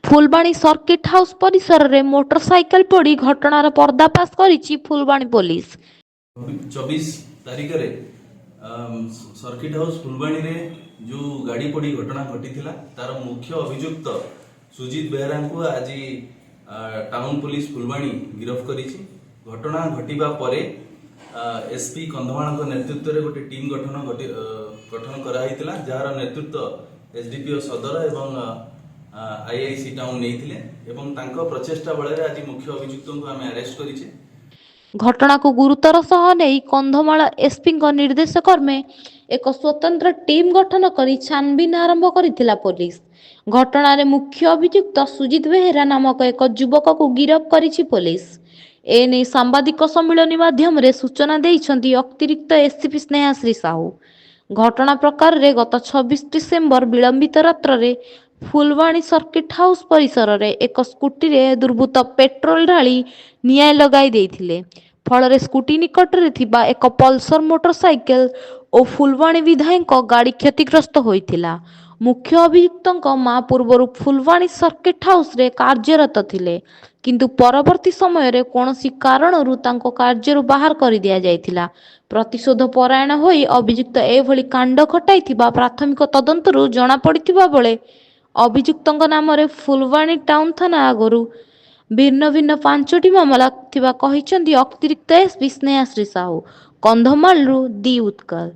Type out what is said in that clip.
Phulbani circuit house परिसर रे motorcycle पड़ी घटनार पर्दाफाश करिछि फुलबाणी पुलिस। 24 तारीख रे सर्किट हाउस फुलबाणी रे जो गाड़ी पड़ी घटना घटी थिला तार मुख्य अभियुक्त सुजीत बेहरा को आज टाउन पुलिस फुलबाणी गिरफ करिछि। घटना घटिबा परे एसपी कंधमाल नेतृत्व रे गोटे टीम गठन करा हितला जार नेतृत्व एसडीपीओ सदर एवं आईआईसी टाउन नेइथिले एवं तांको प्रचेष्टा बळे आज मुख्य अभियुक्त को आम अरेस्ट करिछि। घटना को गुरुतर सह नहीं कंधमाल एसपी निर्देश क्रमे एक स्वतंत्र टीम गठन कर छानबीन आरंभ करथिला पुलिस। घटना रे मुख्य अभियुक्त सुजीत बेहेरा नामक एक युवक को गिरफ करिछि पुलिस। एने सांबादिक सम्मेलन माध्यम रे सूचना देइछंती अतिरिक्त एसपी स्नेहाश्री साहू। घटना प्रकार रे गत 26 डिसेम्बर विलंबित रात्र रे फुलबाणी सर्किट हाउस परिसर रे एक स्कूटी रे दुर्बृत्त पेट्रोल ढाली निआं लगाई देइथिले। फल स्कूटी निकट रे थिबा एक पल्सर मोटरसाइकेल और फुलबाणी विधायक गाड़ी क्षतिग्रस्त होइथिला। मुख्य अभियुक्त मां पूर्व फुलबाणी सर्किट हाउस रे कार्यरत थिले किंतु परवर्ती समय रे कोनोसी कारणरू तांको कार्यरू बाहर करि दिया जायथिला। प्रतिशोध परायण होई अभियुक्त एभली कांड घटाइथिबा प्राथमिक तदंतरू जणा पड़िथिबा बेले अभियुक्तଙ୍କ नामरे फुलबाणी टाउन थाना आगरू भिन्न भिन्न 5टी मामला थिबा कहिसंती अतिरिक्त एसपी स्नेहाश्री साहू कंधमालरू दी उत्कल।